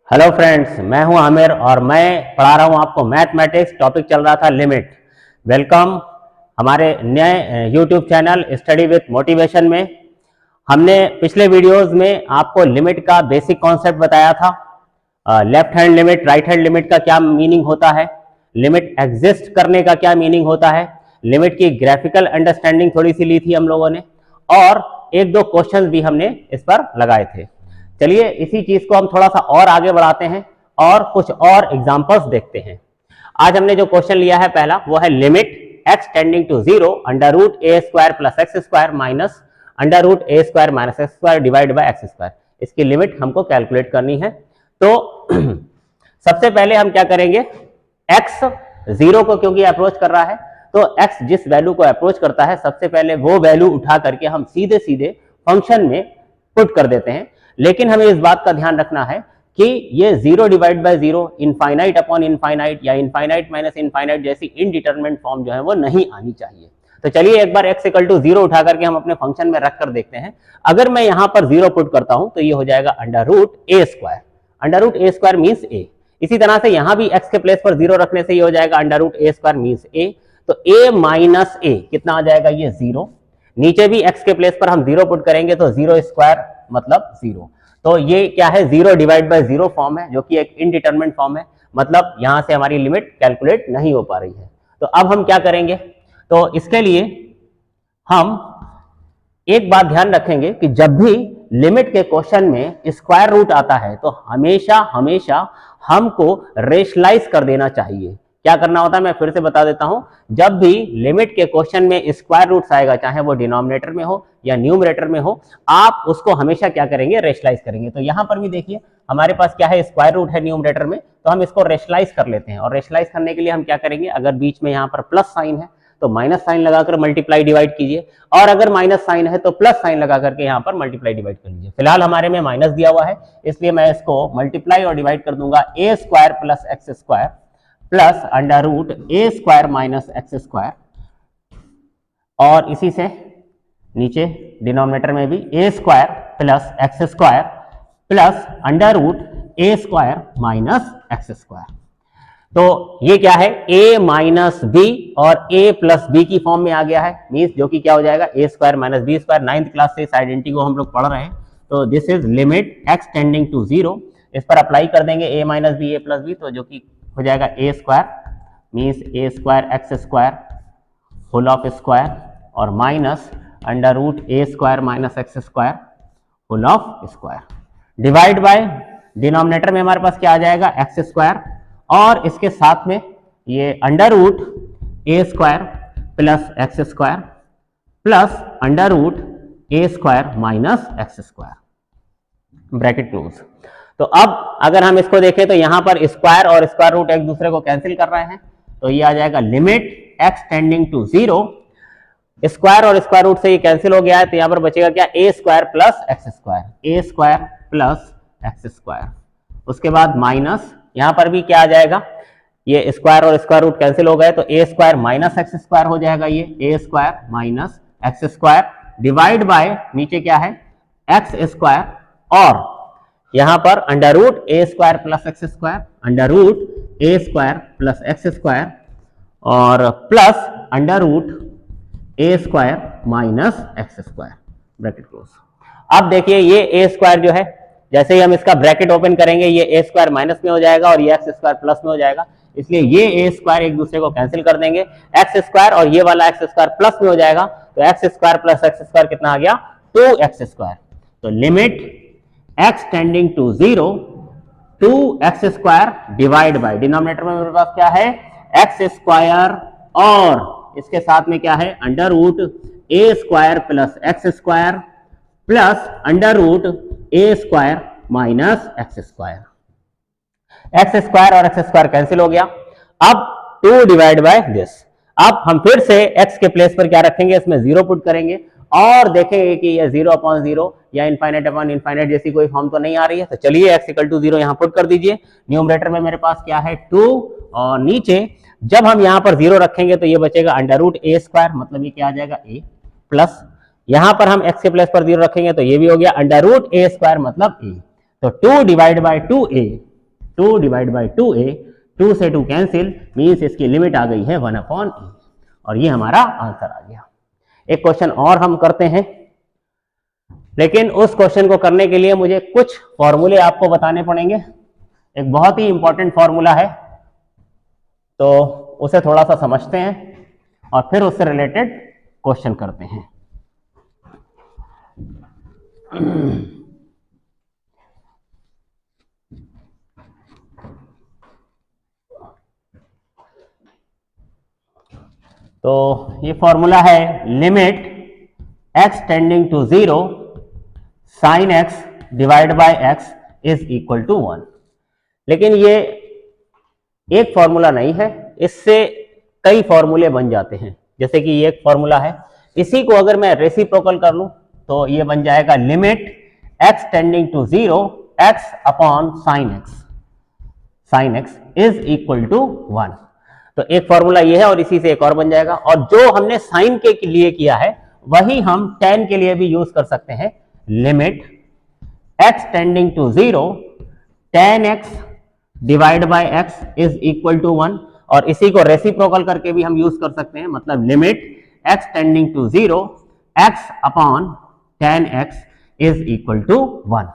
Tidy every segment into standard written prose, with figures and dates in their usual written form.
Hello friends, मैं हूं आमिर और मैं पढ़ा रहा हूं आपको मैथमेटिक्स। टॉपिक चल रहा था लिमिट। वेलकम हमारे नए YouTube channel study with motivation में। हमने पिछले वीडियोस में आपको लिमिट का बेसिक कॉन्सेप्ट बताया था। Left hand limit, right hand limit का क्या मीनिंग होता है, लिमिट एग्जिस्ट करने का क्या मीनिंग होता है, लिमिट की ग्राफिकल अंडरस्टैंडिंग थोड़ी सी ली थी हम लोगों ने, और एक दो क्वेश्चंस भी हमने इस पर लगाए थे। चलिए इसी चीज को हम थोड़ा सा और आगे बढ़ाते हैं और कुछ और एग्जांपल्स देखते हैं। आज हमने जो क्वेश्चन लिया है पहला, वो है limit x tending to 0 under root A square plus x square minus under root A square minus x square divide by x square. इसकी लिमिट हमको कैलकुलेट करनी है। तो सबसे पहले हम क्या करेंगे, x 0 को क्योंकि अप्रोच कर रहा है, तो x जिस वैल्यू को अप्रोच करता है सबसे पहले वो वैल्यू उठा करके हम सीधे सीधे फंक्शन में पुट कर देते हैं। लेकिन हमें इस बात का ध्यान रखना है कि ये 0 divide by 0, infinite upon infinite या इनफाइनाइट माइनस इनफाइनाइट जैसी इनडिटरमिनेट फॉर्म जो है वो नहीं आनी चाहिए। तो चलिए एक बार x इक्वल टू 0 उठा करके हम अपने फंक्शन में रख कर देखते हैं। अगर मैं यहां पर 0 पुट करता हूं तो ये हो जाएगा under root A square. Under root A square means ए। इसी तरह से यहां भी x के प्लेस पर 0 रखने से ये हो जाएगा under root A square means ए। तो a माइनस ए कितना आ जाएगा, ये 0। नीचे भी x के प्लेस पर हम 0 पुट करेंगे तो 0 स्क्वायर मतलब 0। तो ये क्या है, 0 डिवाइड बाय 0 फॉर्म है, जो कि एक इनडिटरमिनेट फॉर्म है। मतलब यहां से हमारी लिमिट कैलकुलेट नहीं हो पा रही है। तो अब हम क्या करेंगे, तो इसके लिए हम एक बात ध्यान रखेंगे कि जब भी लिमिट के क्वेश्चन में स्क्वायर रूट आता है तो हमेशा हमेशा हमको रेशलाइज कर देना चाहिए। क्या करना होता है मैं फिर से बता देता हूं, जब भी लिमिट के क्वेश्चन में स्क्वायर रूट्स आएगा, चाहे वो डिनोमिनेटर में हो या न्यूमरेटर में हो, आप उसको हमेशा क्या करेंगे, रेशलाइज करेंगे। तो यहां पर भी देखिए हमारे पास क्या है, स्क्वायर रूट है न्यूमरेटर में, तो हम इसको रेशलाइज कर लेते हैं। और रेशलाइज करने के लिए हम क्या करेंगे, अगर बीच में यहां पर प्लस साइन है तो माइनस साइन लगाकर मल्टीप्लाई डिवाइड कीजिए, और अगर माइनस साइन है तो प्लस साइन लगा करके यहां पर मल्टीप्लाई डिवाइड कर लीजिए। फिलहाल हमारे में माइनस दिया हुआ है, इसलिए मैं इसको मल्टीप्लाई और डिवाइड कर दूंगा A square plus x square plus under root A square minus x square, और इसी से नीचे डिनोमिनेटर में भी A square plus x square plus under root A square minus x square. तो ये क्या है, a माइनस बी और a प्लस बी की फॉर्म में आ गया है, मीन्स जो कि क्या हो जाएगा, A square minus B square. 9th class से इस आइडेंटिटी को हम लोग पढ़ रहे हैं। तो this is limit x tending to 0। इस पर अप्लाई कर देंगे a minus B A plus B, तो जो कि हो जाएगा A square means A square X square whole of square और minus under root A square minus x square whole of square divide by denominator में हमारे पास क्या आ जाएगा, एक्स स्क्वायर, और इसके साथ में ये under root A square plus x square plus under root A square minus x square bracket close. तो अब अगर हम इसको देखें तो यहां पर स्क्वायर और स्क्वायर रूट एक दूसरे को कैंसिल कर रहे हैं, तो ये आ जाएगा limit x tending to 0। Square और स्क्वायर रूट से ये कैंसिल हो गया है, तो यहां पर बचेगा क्या, ए स्क्वायर प्लस एक्स स्क्वायर, ए स्क्वायर प्लस एक्स स्क्वायर। उसके बाद माइनस, यहां पर भी क्या आ जाएगा, ये स्क्वायर और स्क्वायर रूट कैंसिल हो गए, तो A square minus x square हो जाएगा, ये A square minus x square divide by नीचे क्या है, एक्स स्क्वायर, और यहां पर under root A square plus x square, under root A square plus x square और plus under root A square minus x square bracket close. अब देखिए ये ए स्क्वायर जो है, जैसे ही हम इसका ब्रैकेट ओपन करेंगे ये ए स्क्वायर माइनस में हो जाएगा और ये एक्स स्क्वायर प्लस में हो जाएगा, इसलिए ये ए स्क्वायर एक दूसरे को कैंसिल कर देंगे, एक्स स्क्वायर और ये वाला एक्स स्क्वायर प्लस में हो जाएगा, तो x square plus x square कितना आ गया, 2x स्क्वायर। तो limit x tending to 0 2x square divide by denominator में मेरे पास क्या है, एक्स स्क्वायर और इसके साथ में क्या है, under root A square plus x square plus under root A square minus x square. X square और एक्स स्क्वायर कैंसिल हो गया। अब 2 डिवाइड बाय दिस। अब हम फिर से x के प्लेस पर क्या रखेंगे, इसमें 0 पुट करेंगे और देखेंगे कि ये 0 अपॉन 0 या इनफाइनाइट अपॉन इनफाइनाइट जैसी कोई फॉर्म तो नहीं आ रही है। तो चलिए x इक्वल टू 0 यहां पुट कर दीजिए। न्यूमरेटर में मेरे पास क्या है 2, और नीचे जब हम यहां पर 0 रखेंगे तो ये बचेगा अंडर रूट ए स्क्वायर, मतलब ये क्या आ जाएगा a, प्लस यहां पर हम x के प्लेस पर 0 रखेंगे तो ये भी हो गया अंडर रूट ए स्क्वायर मतलब a। तो 2 divide by 2a 2 divide by 2a, 2 से 2 कैंसिल, मीन्स इसकी लिमिट आ गई है 1/e, और ये हमारा आंसर आ गया। एक क्वेश्चन और हम करते हैं, लेकिन उस क्वेश्चन को करने के लिए मुझे कुछ फॉर्मूले आपको बताने पड़ेंगे। एक बहुत ही इंपॉर्टेंट फॉर्मूला है, तो उसे थोड़ा सा समझते हैं और फिर उससे रिलेटेड क्वेश्चन करते हैं। तो ये फॉर्मूला है limit x tending to 0 sine x divide by x is equal to 1। लेकिन ये एक फॉर्मूला नहीं है, इससे कई फॉर्मूले बन जाते हैं। जैसे कि ये एक फॉर्मूला है, इसी को अगर मैं रेसिप्रोकल कर लूं तो ये बन जाएगा limit x tending to 0 x upon sine x is equal to 1। तो एक फॉर्मूला ये है और इसी से एक और बन जाएगा। और जो हमने साइन के लिए किया है वही हम tan के लिए भी यूज कर सकते हैं। Limit x tending to 0 tan x divide by x is equal to 1, और इसी को रेसिप्रोकल करके भी हम यूज कर सकते हैं। मतलब limit x tending to 0 x upon tan x is equal to 1।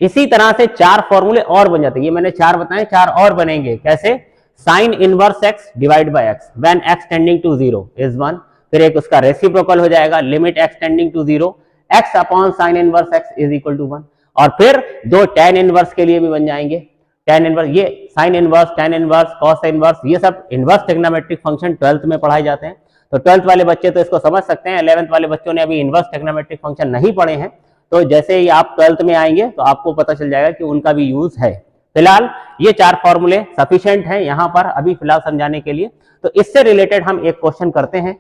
इसी तरह से 4 फॉर्मूले और बन जाते हैं। ये मैंने 4 बताए, 4 और बनेंगे। कैसे? Sine inverse x divide by x when x tending to 0 is 1। फिर एक उसका रेसिप्रोकल हो जाएगा, limit x tending to 0 x upon sine inverse x is equal to 1। और फिर 2 tan इनवर्स के लिए भी बन जाएंगे। tan इनवर्स, ये sine inverse, tan inverse, cos inverse, ये सब इनवर्स ट्रिग्नोमेट्रिक फंक्शन 12th में पढ़ाए जाते हैं। तो 12th वाले बच्चे तो इसको समझ सकते हैं। 11th वाले बच्चों ने अभी इनवर्स ट्रिग्नोमेट्रिक फंक्शन नहीं पढ़े हैं, तो जैसे ही आप 12th में आएंगे तो आपको पता चल जाएगा कि उनका भी यूज है। फिलहाल ये 4 फॉर्मूले सफिशिएंट हैं यहाँ पर अभी फिलहाल समझाने के लिए। तो इससे रिलेटेड हम एक क्वेश्चन करते हैं,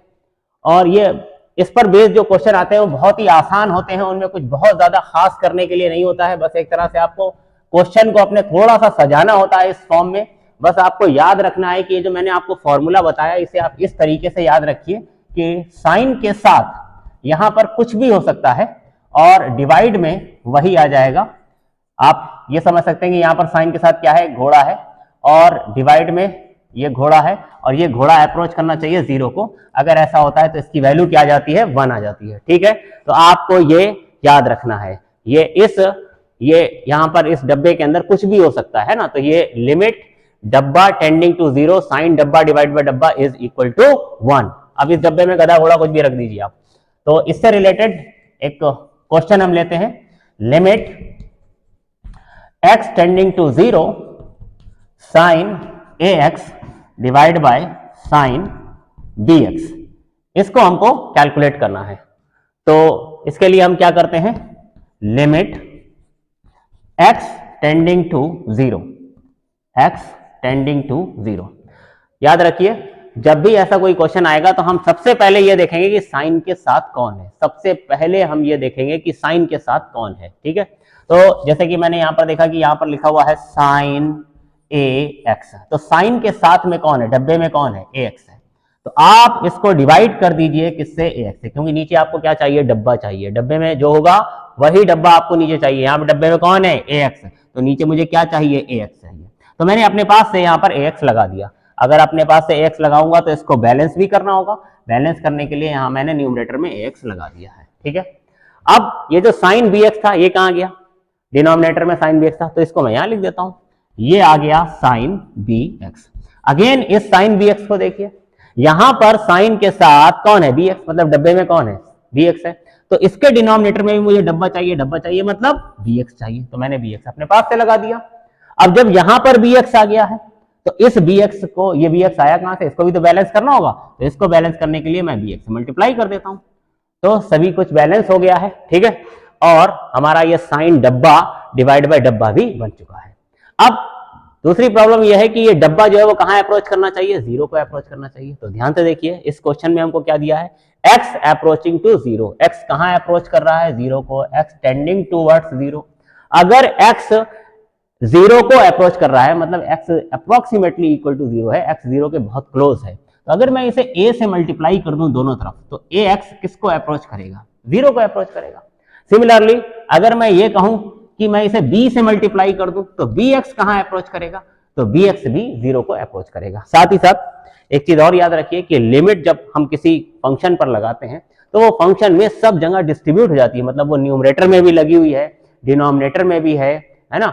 और ये इस पर बेस्ड जो क्वेश्चन आते हैं वो बहुत ही आसान होते हैं। उनमें कुछ बहुत ज्यादा खास करने के लिए नहीं होता है, बस एक तरह से आपको क्वेश्चन को अपने थोड़ा सा सजाना होता है इस फॉर्म में। बस आपको याद रखना है कि ये जो मैंने आपको फॉर्मूला बताया इसे आप इस तरीके से याद रखिए कि साइन के साथ यहां पर कुछ भी हो सकता है और डिवाइड में वही आ जाएगा। आप ये समझ सकते हैं कि यहां पर साइन के साथ क्या है, घोड़ा है, और डिवाइड में ये घोड़ा है, और ये घोड़ा अप्रोच करना चाहिए 0 को। अगर ऐसा होता है तो इसकी वैल्यू क्या आ जाती है, 1 आ जाती है। ठीक है, तो आपको ये याद रखना है। ये यहां पर इस डब्बे के अंदर कुछ भी हो सकता है ना, तो ये लिमिट डब्बा टेंडिंग टू 0 साइन डब्बा डिवाइड बाय डब्बा इज इक्वल टू 1। अब इस डब्बे में गधा घोड़ा कुछ भी रख दीजिए आप। तो इससे रिलेटेड एक क्वेश्चन हम लेते हैं। Limit x tending to 0 sine ax divide by sine bx, इसको हमको कैलकुलेट करना है। तो इसके लिए हम क्या करते हैं, limit x tending to 0 x tending to 0। याद रखिए, जब भी ऐसा कोई क्वेश्चन आएगा तो हम सबसे पहले ये देखेंगे कि साइन के साथ कौन है। सबसे पहले हम ये देखेंगे कि साइन के साथ कौन है। ठीक है, तो जैसे कि मैंने यहां पर देखा कि यहां पर लिखा हुआ है साइन ax, तो साइन के साथ में कौन है, डब्बे में कौन है, ax है। तो आप इसको डिवाइड कर दीजिए किससे, ax से, क्योंकि नीचे आपको क्या चाहिए, डब्बा चाहिए। डब्बे में जो होगा वही डब्बा आपको नीचे चाहिए। यहाँ पे डब्बे में कौन है, ax, तो नीचे मुझे क्या चाहिए, ax चाहिए। तो मैंने अपने पास से यहाँ पर ax लगा दिया। अगर अपने पास से ax लगाऊंगा तो इसको बैलेंस भी करना होगा। बैलेंस करने के लिए यहाँ मैंने न्यूमरेटर में ax लगा दिया है। ठीक है, अब ये जो साइन bx था ये कहाँ गया, डिनोमिनेटर में साइन bx था, तो इसको मैं यहाँ लिख देता हूँ। ये आ गया साइन bx। अगेन इस साइन bx को देखिए, यहां पर साइन के साथ कौन है, bx, मतलब डब्बे में कौन है, bx है। तो इसके डिनोमिनेटर में भी मुझे डब्बा चाहिए मतलब bx चाहिए। तो मैंने bx अपने पास से लगा दिया। अब जब यहां पर bx आ गया है तो इस bx को, ये bx आया कहां से, इसको भी तो बैलेंस करना होगा। तो इसको बैलेंस करने के लिए मैं bx से मल्टीप्लाई कर देता हूं। तो सभी कुछ बैलेंस हो गया है। ठीक है, और हमारा ये साइन डब्बा डिवाइड बाय डब्बा भी बन चुका है। अब दूसरी प्रॉब्लम यह है कि ये डब्बा जो है वो कहां अप्रोच करना चाहिए, 0 को अप्रोच करना चाहिए। तो ध्यान से देखिए, इस क्वेश्चन में हमको क्या दिया है, x अप्रोचिंग टू 0। x कहां अप्रोच कर रहा है, 0 को, x टेंडिंग टूवर्ड्स 0। अगर x 0 को अप्रोच कर रहा है, मतलब x अप्रोक्सीमेटली इक्वल टू 0 है, x 0 के बहुत क्लोज है। तो अगर मैं इसे a से मल्टीप्लाई कर दूं दोनों तरफ, तो ax किसको अप्रोच करेगा, 0 को अप्रोच करेगा। सिमिलरली अगर मैं ये कहूं कि मैं इसे b से मल्टीप्लाई कर दूं तो bx कहां अप्रोच करेगा, तो bx भी 0 को अप्रोच करेगा। साथ ही साथ एक चीज और याद रखिए कि लिमिट जब हम किसी फंक्शन पर लगाते हैं तो वो फंक्शन में सब जगह डिस्ट्रीब्यूट हो जाती है, मतलब वो न्यूमरेटर में भी लगी हुई है, डिनोमिनेटर में भी है ना।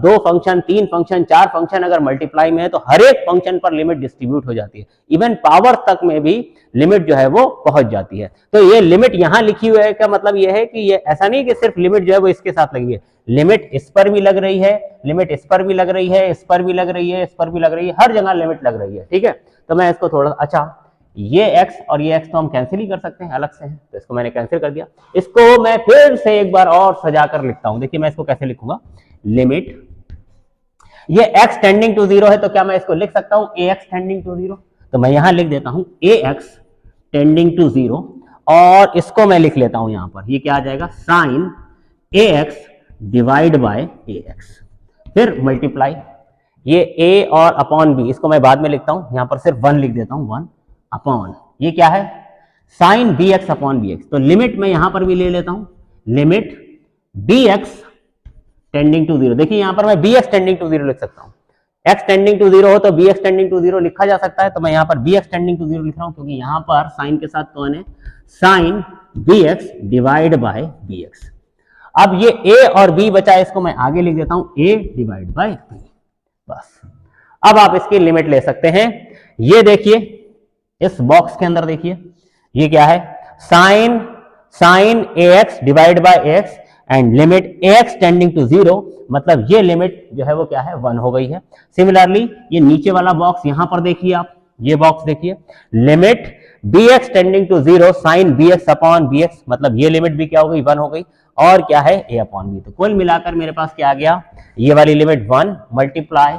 2 फंक्शन, 3 फंक्शन, 4 फंक्शन अगर मल्टीप्लाई में है तो हर एक फंक्शन पर लिमिट डिस्ट्रीब्यूट हो जाती है, इवन पावर तक में भी लिमिट जो है वो पहुंच जाती है। तो ये लिमिट यहां लिखी हुई है, का मतलब ये है कि ये ऐसा नहीं कि सिर्फ लिमिट जो है वो इसके साथ लगी है, लिमिट इस पर भी लग रही है, लिमिट इस पर भी लग रही है, इस पर भी लग रही है, इस पर भी लग रही है, हर जगह लिमिट लग रही है। ठीक है, तो मैं इसको थोड़ा, अच्छा ये x और ये x तो हम कैंसिल ही कर सकते हैं, अलग से है, तो इसको मैंने कैंसिल कर दिया। इसको मैं फिर से एक बार और सजाकर लिखता हूं। देखिए मैं इसको कैसे लिखूंगा, लिमिट, ये x टेंडिंग टू 0 है तो क्या मैं इसको लिख सकता हूं ax टेंडिंग टू 0, तो मैं यहां लिख देता हूं ax टेंडिंग टू 0 और इसको मैं लिख लेता हूं यहां पर, ये क्या आ जाएगा sine ax divide by ax, फिर मल्टीप्लाई ये a और अपॉन b, इसको मैं बाद में लिखता हूं, यहां पर सिर्फ 1 लिख देता हूं, 1 अपॉन ये क्या है साइन bx अपॉन bx, तो लिमिट मैं यहां पर भी ले लेता हूं, लिमिट bx टेंडिंग टू 0, देखिए यहां पर मैं bx टेंडिंग टू 0 लिख सकता हूं, x टेंडिंग टू 0 हो तो bx टेंडिंग टू 0 लिखा जा सकता है, तो मैं यहां पर bx टेंडिंग टू 0 लिख रहा हूं क्योंकि यहां पर साइन के साथ कौन है, sine bx divide by bx। अब ये a और b बचा, इसको मैं आगे लिख देता हूं a डिवाइड बाय b, बस। अब आप इसकी लिमिट ले सकते हैं, ये देखिए इस बॉक्स के अंदर देखिए ये क्या है, sine ax divide by ax and limit ax tending to 0, मतलब ये लिमिट जो है वो क्या है 1 हो गई है। सिमिलरली ये नीचे वाला बॉक्स यहां पर देखिए आप, ये बॉक्स देखिए, limit bx tending to 0 sine bx upon bx, मतलब ये लिमिट भी क्या हो गई 1 हो गई, और क्या है a अपॉन b, तो कुल मिलाकर मेरे पास क्या आ गया, ये वाली लिमिट 1 मल्टीप्लाई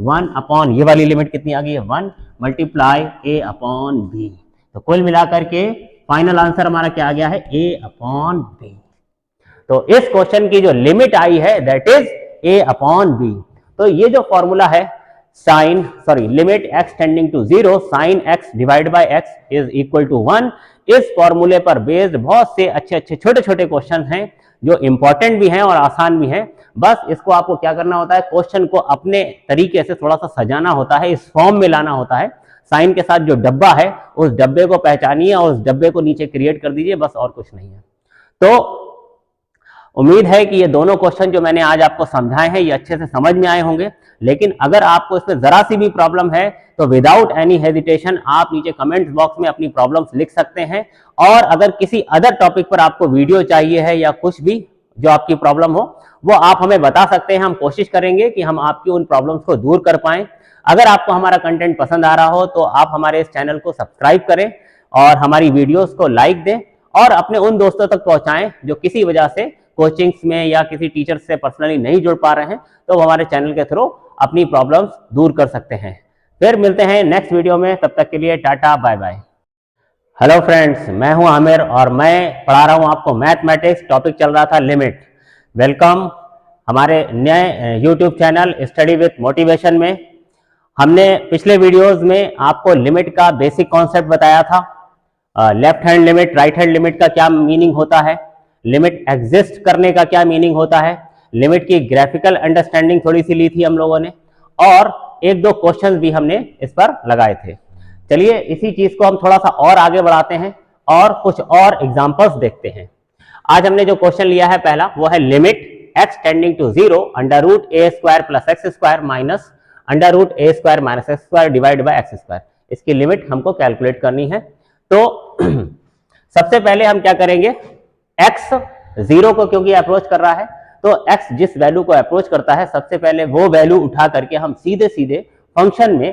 1 अपॉन ये वाली लिमिट कितनी आ गई है 1 मल्टीप्लाई a अपॉन b, तो कुल मिलाकर के फाइनल आंसर हमारा क्या आ गया है a अपॉन b। तो इस क्वेश्चन की जो लिमिट आई है that is a upon b। तो ये जो फॉर्मूला है limit x tending to 0 sine x divide by x is equal to 1, इस फॉर्मूले पर बेस्ड बहुत से अच्छे अच्छे छोटे छोटे क्वेश्चन हैं जो इंपॉर्टेंट भी हैं और आसान भी हैं। बस इसको आपको क्या करना होता है, क्वेश्चन को अपने तरीके से थोड़ा सा सजाना होता है, इस फॉर्म में लाना होता है। साइन के साथ जो डब्बा है उस डब्बे को पहचानिए और उस डब्बे को नीचे क्रिएट कर दीजिए, बस और कुछ नहीं है। तो उम्मीद है कि ये दोनों क्वेश्चन जो मैंने आज आपको समझाए हैं ये अच्छे से समझ में आए होंगे, लेकिन अगर आपको इसमें जरा सी भी प्रॉब्लम है तो विदाउट एनी हेजिटेशन आप नीचे कमेंट्स बॉक्स में अपनी प्रॉब्लम्स लिख सकते हैं, और अगर किसी अदर टॉपिक पर आपको वीडियो चाहिए है या कुछ भी जो आपकी प्रॉब्लम हो वो आप हमें बता सकते हैं, हम कोशिश करेंगे कि हम आपकी उन प्रॉब्लम्स को दूर कर पाएं। अगर आपको हमारा कंटेंट पसंद आ रहा हो तो आप हमारे इस चैनल को सब्सक्राइब करें और हमारी वीडियोस को लाइक दें और अपने उन दोस्तों तक पहुंचाएं जो किसी वजह से कोचिंग्स में या किसी टीचर से पर्सनली नहीं जुड़ पा रहे हैं, तो वो हमारे चैनल के थ्रू अपनी प्रॉब्लम्स दूर कर सकते हैं। फिर मिलते हैं नेक्स्ट वीडियो में, तब तक के लिए tata bye bye. Hello friends, मैं हूं आमिर और मैं पढ़ा रहा हूं आपको मैथमेटिक्स, टॉपिक चल रहा था लिमिट। वेलकम हमारे नए YouTube channel study with motivation में। हमने पिछले वीडियोस में आपको लिमिट का बेसिक कॉन्सेप्ट बताया था, left hand limit, right hand limit का क्या मीनिंग होता है, लिमिट एग्जिस्ट करने का क्या मीनिंग होता है, लिमिट की ग्राफिकल अंडरस्टैंडिंग थोड़ी सी ली थी हम लोगों ने, और एक दो क्वेश्चंस भी हमने इस पर लगाए थे। चलिए इसी चीज को हम थोड़ा सा और आगे बढ़ाते हैं और कुछ और एग्जांपल्स देखते हैं। आज हमने जो क्वेश्चन लिया है पहला वो है limit x tending to 0 under root A square plus x square minus under root A square minus x square divide by x square. इसकी लिमिट हमको कैलकुलेट करनी है। तो सबसे पहले हम क्या करेंगे, x 0 को क्योंकि अप्रोच कर रहा है तो x जिस वैल्यू को अप्रोच करता है सबसे पहले वो वैल्यू उठा करके हम सीधे सीधे फंक्शन में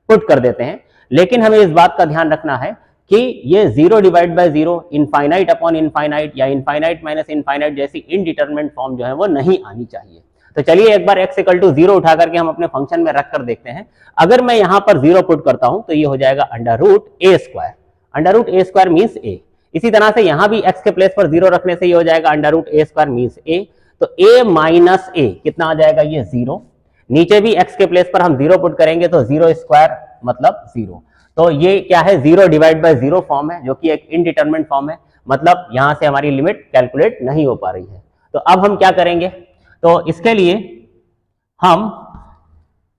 पुट कर देते हैं। लेकिन हमें इस बात का ध्यान रखना है कि ये 0 divide by 0 infinite upon infinite या इनफाइनाइट माइनस इनफाइनाइट जैसी इनडिटरमिनेट फॉर्म जो है वो नहीं आनी चाहिए। तो चलिए एक बार x इक्वल टू 0 उठा करके हम अपने फंक्शन में रख कर देखते हैं। अगर मैं यहां पर 0 पुट करता हूं तो ये हो जाएगा under root A square, under root A square means ए। इसी तरह से यहां भी x के प्लेस पर 0 रखने से ये हो जाएगा under root A square means ए। तो a माइनस ए कितना आ जाएगा, ये 0। नीचे भी x के प्लेस पर हम 0 पुट करेंगे तो 0 स्क्वायर मतलब 0। तो ये क्या है, 0 डिवाइड बाय 0 फॉर्म है जो कि एक इनडिटरमिनेट फॉर्म है, मतलब यहां से हमारी लिमिट कैलकुलेट नहीं हो पा रही है। तो अब हम क्या करेंगे, तो इसके लिए हम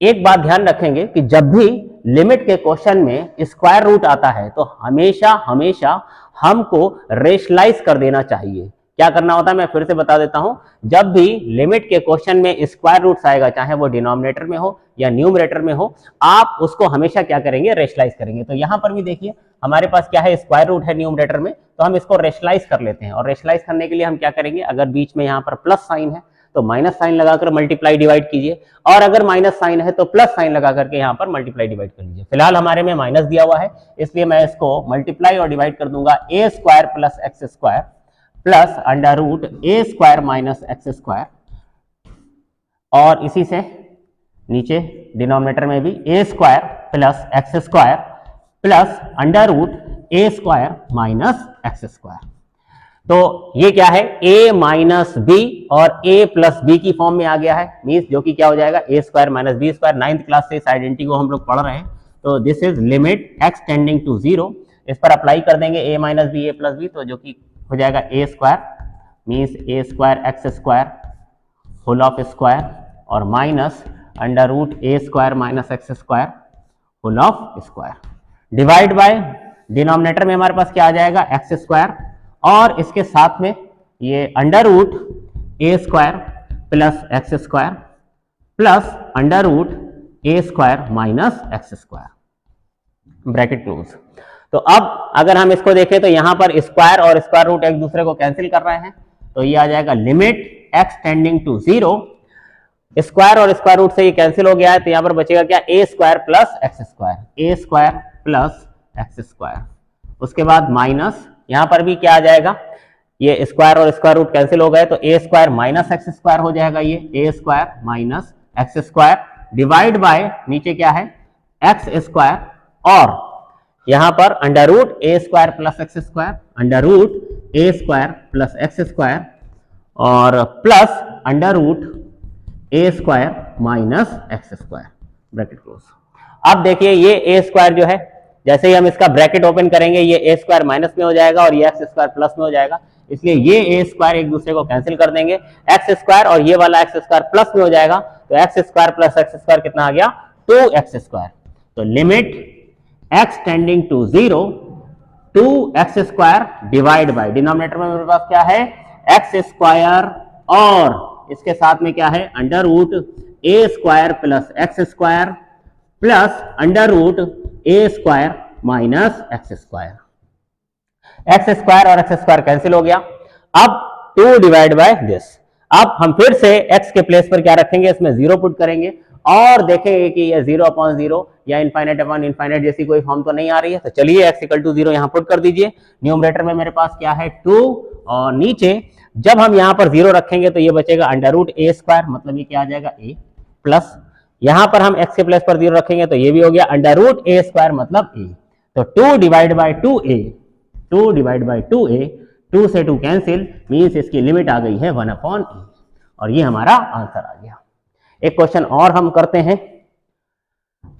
एक बात ध्यान रखेंगे कि जब भी लिमिट के क्वेश्चन में स्क्वायर रूट आता है तो हमेशा हमेशा हमको रेशलाइज कर देना चाहिए। क्या करना होता है मैं फिर से बता देता हूं, जब भी लिमिट के क्वेश्चन में स्क्वायर रूट्स आएगा, चाहे वो डिनोमिनेटर में हो या न्यूमरेटर में हो, आप उसको हमेशा क्या करेंगे, रेशलाइज करेंगे। तो यहां पर भी देखिए हमारे पास क्या है, स्क्वायर रूट है न्यूमरेटर में, तो हम इसको रेशलाइज कर लेते हैं। और रेशलाइज करने के लिए हम क्या करेंगे, अगर बीच में यहाँ पर प्लस साइन है तो माइनस साइन लगाकर मल्टीप्लाई डिवाइड कीजिए, और अगर माइनस साइन है तो प्लस साइन लगा करके यहाँ पर मल्टीप्लाई डिवाइड कर लीजिए। फिलहाल हमारे में माइनस दिया हुआ है, इसलिए मैं इसको मल्टीप्लाई और डिवाइड कर दूंगा A square plus x square plus under root A square minus x square, और इसी से नीचे डिनोमिनेटर में भी A square plus x square plus under root A square minus x square. तो ये क्या है, a माइनस बी और a प्लस बी की फॉर्म में आ गया है, मीन्स जो कि क्या हो जाएगा, A square minus B square. 9th class से इस आइडेंटिटी को हम लोग पढ़ रहे हैं। तो this is limit x tending to 0, इस पर अप्लाई कर देंगे a minus B A plus B, तो जो कि हो जाएगा a square means A square X square whole of square और minus under root A square minus x square whole of square, divide by denominator में हमारे पास क्या आ जाएगा, एक्स स्क्वायर, और इसके साथ में ये under root A square plus x square plus under root A square minus x square, bracket close. तो अब अगर हम इसको देखें तो यहां पर स्क्वायर और स्क्वायर रूट एक दूसरे को कैंसिल कर रहे हैं, तो ये आ जाएगा limit x tending to 0, square और स्क्वायर रूट से ये कैंसिल हो गया है, तो यहां पर बचेगा क्या, ए स्क्वायर प्लस एक्स स्क्वायर, ए स्क्वायर प्लस एक्स स्क्वायर, उसके बाद माइनस यहां पर भी क्या आ जाएगा, ये स्क्वायर और स्क्वायर रूट कैंसिल हो गए, तो A square minus x square हो जाएगा, ये A square minus x square divide by नीचे क्या है, एक्स स्क्वायर, और यहां पर under root A square plus x square, under root A square plus x square और plus under root A square minus x square, bracket close. अब देखिए ये ए स्क्वायर जो है, जैसे ही हम इसका ब्रैकेट ओपन करेंगे ये ए स्क्वायर माइनस में हो जाएगा और ये एक्स स्क्वायर प्लस में हो जाएगा, इसलिए ये ए स्क्वायर एक दूसरे को कैंसिल कर देंगे, एक्स स्क्वायर और ये वाला एक्स स्क्वायर प्लस में हो जाएगा, तो x square plus x square कितना आ गया, 2x स्क्वायर। तो limit x tending to 0 2x square divide by denominator में मेरे पास क्या है, एक्स स्क्वायर और इसके साथ में क्या है, under root A square plus x square plus under root A square minus x square, X square और एक्स स्क्वायर कैंसिल हो गया। अब 2 डिवाइड बाय दिस, अब हम फिर से x के प्लेस पर क्या रखेंगे, इसमें 0 पुट करेंगे और देखेंगे कि ये 0/0 या इनफाइनाइट अपॉन इनफाइनाइट जैसी कोई फॉर्म तो नहीं आ रही है, तो चलिए x = 0 यहां पुट कर दीजिए। न्यूमरेटर में मेरे पास क्या है 2 और नीचे जब हम यहां पर 0 रखेंगे तो ये बचेगा अंडर रूट ए स्क्वायर, मतलब ये क्या आ जाएगा a प्लस यहां पर हम x के प्लेस पर 0 रखेंगे तो ये भी हो गया अंडर रूट ए स्क्वायर मतलब a, तो 2 divide by 2a, 2 divide by 2a, 2 से 2 कैंसिल मीन्स इसकी लिमिट आ गई है 1/a और ये हमारा आंसर आ गया। एक क्वेश्चन और हम करते हैं,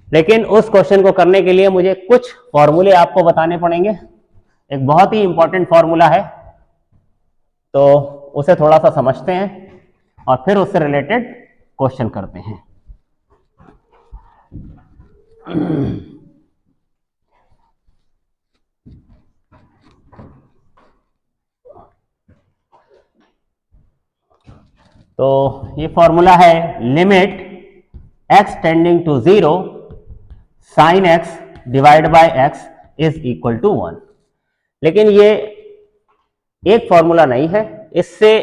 लेकिन उस क्वेश्चन को करने के लिए मुझे कुछ फॉर्मूले आपको बताने पड़ेंगे। एक बहुत ही इंपॉर्टेंट फॉर्मूला है, तो उसे थोड़ा सा समझते हैं और फिर उससे रिलेटेड क्वेश्चन करते हैं। तो ये फॉर्मूला है limit x tending to 0 sin x divide by x is equal to 1। लेकिन ये एक फॉर्मूला नहीं है, इससे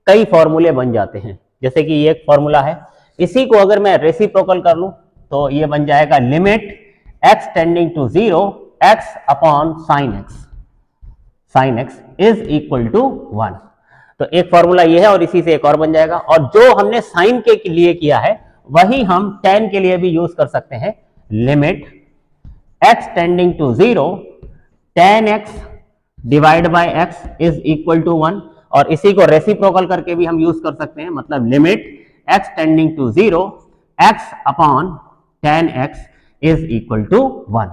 कई फॉर्मूले बन जाते हैं। जैसे कि ये एक फॉर्मूला है, इसी को अगर मैं रेसिप्रोकल कर लूं तो ये बन जाएगा limit x tending to 0 x upon sin x is equal to 1। तो एक फॉर्मूला ये है और इसी से एक और बन जाएगा, और जो हमने साइन के लिए किया है वही हम tan के लिए भी यूज कर सकते हैं। Limit x tending to 0 tan x divide by x is equal to 1, और इसी को रेसिप्रोकल करके भी हम यूज कर सकते हैं, मतलब limit x tending to 0 x upon tan x is equal to 1।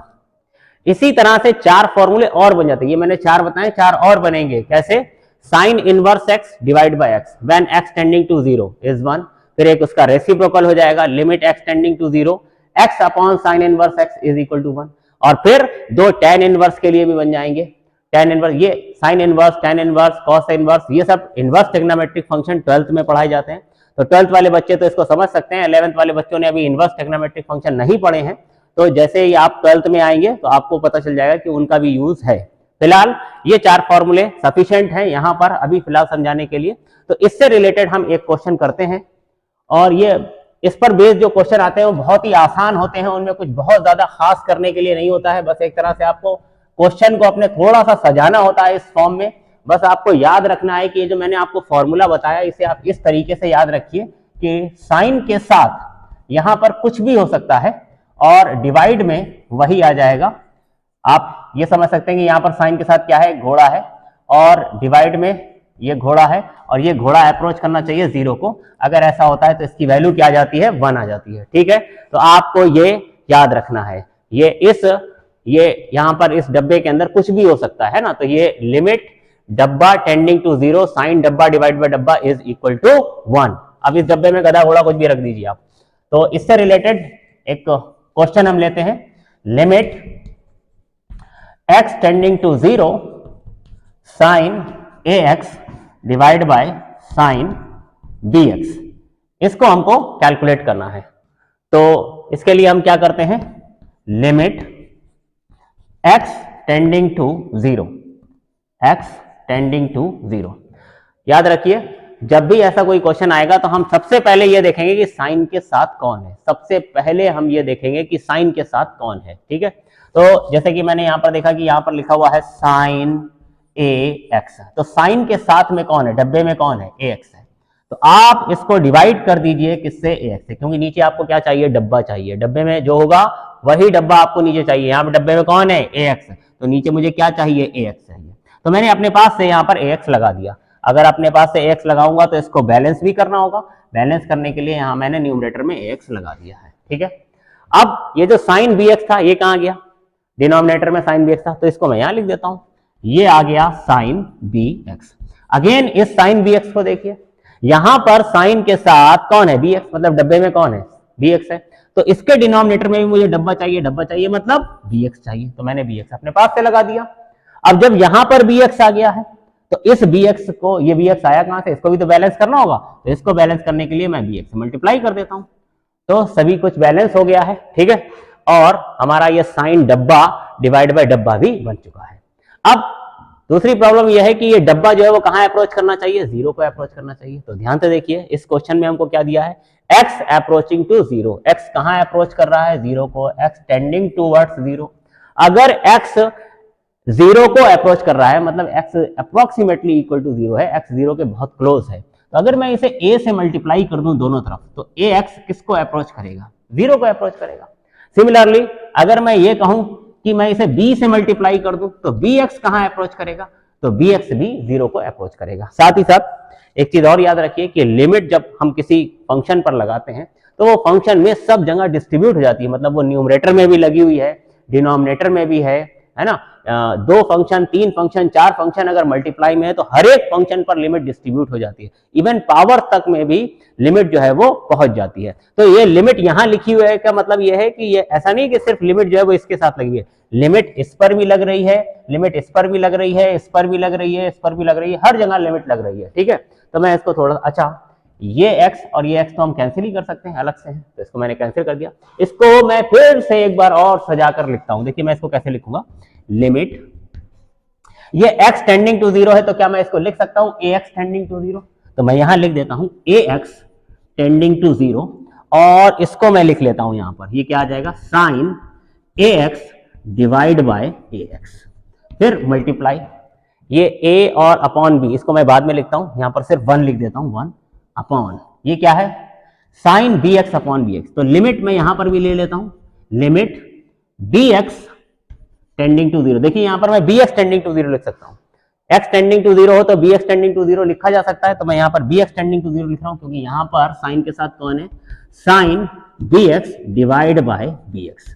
इसी तरह से 4 फॉर्मूले और बन जाते हैं, ये मैंने 4 बताए, 4 और बनेंगे। कैसे? Sine inverse x divide by x when x tending to 0 is 1, फिर एक उसका रेसिप्रोकल हो जाएगा limit x tending to 0 x upon sine inverse x is equal to 1, और फिर दो टेन इनवर्स के लिए भी बन जाएंगे। टेन इनवर्स, ये sine inverse, tan inverse, cos inverse, ये सब इनवर्स ट्रिग्नोमेट्रिक फंक्शन 12th में पढ़ाए जाते हैं, तो 12th वाले बच्चे तो इसको समझ सकते हैं। 11th वाले बच्चों ने अभी इनवर्स ट्रिग्नोमेट्रिक फंक्शन नहीं पढ़े हैं, तो जैसे ही आप 12th में आएंगे तो आपको पता चल जाएगा कि उनका भी यूज है। फिलहाल ये 4 फॉर्मूले सफिशिएंट हैं यहाँ पर अभी फिलहाल समझाने के लिए। तो इससे रिलेटेड हम एक क्वेश्चन करते हैं, और ये इस पर बेस्ड जो क्वेश्चन आते हैं वो बहुत ही आसान होते हैं, उनमें कुछ बहुत ज्यादा खास करने के लिए नहीं होता है, बस एक तरह से आपको क्वेश्चन को अपने थोड़ा सा सजाना होता है इस फॉर्म में। बस आपको याद रखना है कि ये जो मैंने आपको फॉर्मूला बताया इसे आप इस तरीके से याद रखिए कि साइन के साथ यहां पर कुछ भी हो सकता है और डिवाइड में वही आ जाएगा। आप ये समझ सकते हैं कि यहां पर साइन के साथ क्या है, घोड़ा है, और डिवाइड में ये घोड़ा है, और ये घोड़ा अप्रोच करना चाहिए 0 को। अगर ऐसा होता है तो इसकी वैल्यू क्या आ जाती है, 1 आ जाती है। ठीक है, तो आपको ये याद रखना है। ये यहां पर इस डब्बे के अंदर कुछ भी हो सकता है ना, तो ये लिमिट डब्बा टेंडिंग टू 0 साइन डब्बा डिवाइड बाय डब्बा इज इक्वल टू 1। अब इस डब्बे में गधा घोड़ा कुछ भी रख दीजिए आप। तो इससे रिलेटेड एक क्वेश्चन हम लेते हैं, limit x tending to 0 sine ax divide by sine bx, इसको हमको कैलकुलेट करना है। तो इसके लिए हम क्या करते हैं, limit x tending to 0, x tending to 0। याद रखिए जब भी ऐसा कोई क्वेश्चन आएगा तो हम सबसे पहले ये देखेंगे कि साइन के साथ कौन है, सबसे पहले हम ये देखेंगे कि साइन के साथ कौन है। ठीक है, तो जैसे कि मैंने यहां पर देखा कि यहां पर लिखा हुआ है साइन ax, तो साइन के साथ में कौन है, डब्बे में कौन है, ax है। तो आप इसको डिवाइड कर दीजिए किससे, ax से, क्योंकि नीचे आपको क्या चाहिए, डब्बा चाहिए। डब्बे में जो होगा वही डब्बा आपको नीचे चाहिए। यहाँ पे डब्बे में कौन है, ax, तो नीचे मुझे क्या चाहिए, ax चाहिए। तो मैंने अपने पास से यहाँ पर ax लगा दिया। अगर अपने पास से ax लगाऊंगा तो इसको बैलेंस भी करना होगा, बैलेंस करने के लिए यहाँ मैंने न्यूमरेटर में ax लगा दिया है। ठीक है, अब ये जो साइन bx था ये कहाँ गया, डिनोमिनेटर में साइन bx था, तो इसको मैं यहाँ लिख देता हूँ, ये आ गया साइन bx। अगेन इस साइन bx को देखिए, यहां पर साइन के साथ कौन है, bx, मतलब डब्बे में कौन है, bx है। तो इसके डिनोमिनेटर में भी मुझे डब्बा चाहिए मतलब bx चाहिए, तो मैंने bx अपने पास से लगा दिया। अब जब यहां पर bx आ गया है तो इस bx को, ये bx आया कहां से, इसको भी तो बैलेंस करना होगा, तो इसको बैलेंस करने के लिए मैं bx से मल्टीप्लाई कर देता हूं, तो सभी कुछ बैलेंस हो गया है। ठीक है, और हमारा ये साइन डब्बा डिवाइड बाय डब्बा भी बन चुका है। अब दूसरी प्रॉब्लम यह है कि ये डब्बा जो है वो कहां अप्रोच करना चाहिए, 0 को अप्रोच करना चाहिए। तो ध्यान से देखिए इस क्वेश्चन में हमको क्या दिया है, x अप्रोचिंग टू 0, x कहां अप्रोच कर रहा है, 0 को, x टेंडिंग टूवर्ड्स 0। अगर x 0 को अप्रोच कर रहा है मतलब x अप्रोक्सीमेटली इक्वल टू 0 है, x 0 के बहुत क्लोज है, तो अगर मैं इसे a से मल्टीप्लाई कर दूं दोनों तरफ, तो ax किसको अप्रोच करेगा, 0 को अप्रोच करेगा। सिमिलरली अगर मैं ये कहूं कि मैं इसे b से मल्टीप्लाई कर दूं तो bx कहां अप्रोच करेगा, तो bx भी 0 को अप्रोच करेगा। साथ ही साथ एक चीज और याद रखिए कि लिमिट जब हम किसी फंक्शन पर लगाते हैं तो वो फंक्शन में सब जगह डिस्ट्रीब्यूट हो जाती है, मतलब वो न्यूमरेटर में भी लगी हुई है, डिनोमिनेटर में भी है ना। 2 फंक्शन, 3 फंक्शन, 4 फंक्शन अगर मल्टीप्लाई में है तो हर एक फंक्शन पर लिमिट डिस्ट्रीब्यूट हो जाती है, इवन पावर तक में भी लिमिट जो है वो पहुंच जाती है। तो ये लिमिट यहां लिखी हुई है, का मतलब ये है कि ये ऐसा नहीं कि सिर्फ लिमिट जो है वो इसके साथ लगी है, लिमिट इस पर भी लग रही है, लिमिट इस पर भी लग रही है, इस पर भी लग रही है, इस पर भी लग रही है, हर जगह लिमिट लग रही है। ठीक है, तो मैं इसको थोड़ा, अच्छा ये x और ये x तो हम कैंसिल ही कर सकते हैं, अलग से है, तो इसको मैंने कैंसिल कर दिया। इसको मैं फिर से एक बार और सजाकर लिखता हूं, देखिए मैं इसको कैसे लिखूंगा, लिमिट, ये x टेंडिंग टू 0 है तो क्या मैं इसको लिख सकता हूं ax टेंडिंग टू 0, तो मैं यहां लिख देता हूं ax टेंडिंग टू 0, और इसको मैं लिख लेता हूं यहां पर, ये क्या आ जाएगा, sine ax divide by ax, फिर मल्टीप्लाई, ये a और अपॉन b, इसको मैं बाद में लिखता हूं, यहां पर सिर्फ 1 लिख देता हूं, 1 अपॉन, ये क्या है, साइन bx अपॉन bx। तो लिमिट मैं यहां पर भी ले लेता हूं, लिमिट bx टेंडिंग टू 0, देखिए यहां पर मैं bx टेंडिंग टू 0 लिख सकता हूं, x टेंडिंग टू 0 हो तो bx टेंडिंग टू 0 लिखा जा सकता है, तो मैं यहां पर bx टेंडिंग टू 0 लिख रहा हूं, क्योंकि यहां पर साइन के साथ कौन है, sine bx divide by bx।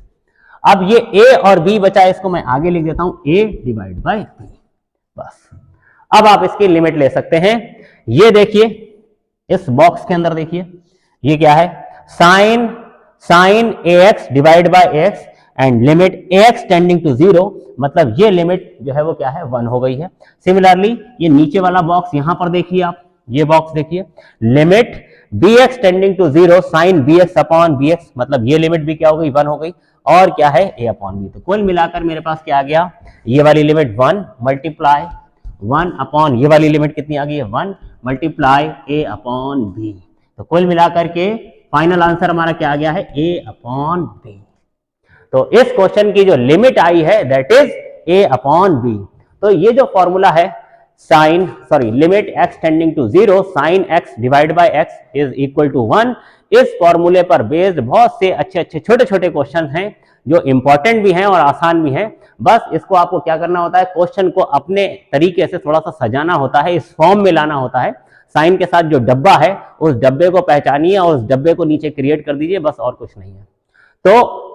अब ये a और b बचा, इसको मैं आगे लिख देता हूं, a डिवाइड बाय b, बस। अब आप इसकी लिमिट ले सकते हैं। ये देखिए, इस बॉक्स के अंदर देखिए, ये क्या है, sine ax divide by x and limit ax tending to 0, मतलब ये लिमिट जो है वो क्या है, 1 हो गई है। सिमिलरली ये नीचे वाला बॉक्स यहां पर देखिए, आप ये बॉक्स देखिए, limit bx tending to 0 sine bx upon bx, मतलब ये लिमिट भी क्या हो गई, 1 हो गई। और क्या है, a अपॉन b। तो कुल मिलाकर मेरे पास क्या आ गया, ये वाली लिमिट 1 मल्टीप्लाई 1 अपॉन ये वाली लिमिट कितनी आ गई है, 1 मल्टीप्लाई a अपॉन b। तो कुल मिलाकर के फाइनल आंसर हमारा क्या आ गया है, a अपॉन b। तो इस क्वेश्चन की जो लिमिट आई है that is a upon b। तो ये जो फॉर्मूला है limit x tending to 0 sine x divide by x is equal to 1, इस फॉर्मूले पर बेस्ड बहुत से अच्छे छोटे छोटे क्वेश्चन हैं जो इंपॉर्टेंट भी हैं और आसान भी हैं। बस इसको आपको क्या करना होता है, क्वेश्चन को अपने तरीके से थोड़ा सा सजाना होता है, इस फॉर्म में लाना होता है। साइन के साथ जो डब्बा है उस डब्बे को पहचानिए और उस डब्बे को नीचे क्रिएट कर दीजिए, बस और कुछ नहीं है। तो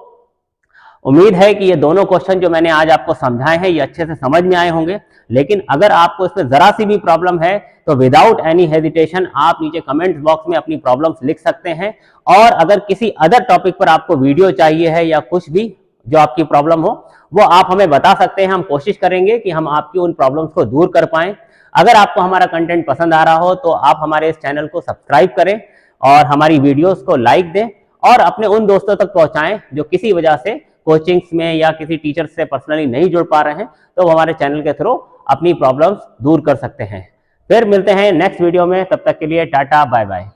उम्मीद है कि ये दोनों क्वेश्चन जो मैंने आज आपको समझाए हैं ये अच्छे से समझ में आए होंगे। लेकिन अगर आपको इसमें जरा सी भी प्रॉब्लम है तो विदाउट एनी हेजिटेशन आप नीचे कमेंट बॉक्स में अपनी प्रॉब्लम्स लिख सकते हैं। और अगर किसी अदर टॉपिक पर आपको वीडियो चाहिए है या कुछ भी जो आपकी प्रॉब्लम हो वो आप हमें बता सकते हैं। हम कोशिश करेंगे कि हम आपकी उन प्रॉब्लम्स को दूर कर पाएं। अगर आपको हमारा कंटेंट पसंद आ रहा हो तो आप हमारे इस चैनल को सब्सक्राइब करें और हमारी वीडियोस को लाइक दें और अपने उन दोस्तों तक पहुंचाएं जो किसी वजह से कोचिंग्स में या किसी टीचर से पर्सनली नहीं जुड़ पा रहे हैं, तो वो हमारे चैनल के थ्रू अपनी प्रॉब्लम्स दूर कर सकते हैं। फिर मिलते हैं नेक्स्ट वीडियो में, तब तक के लिए टाटा बाय बाय।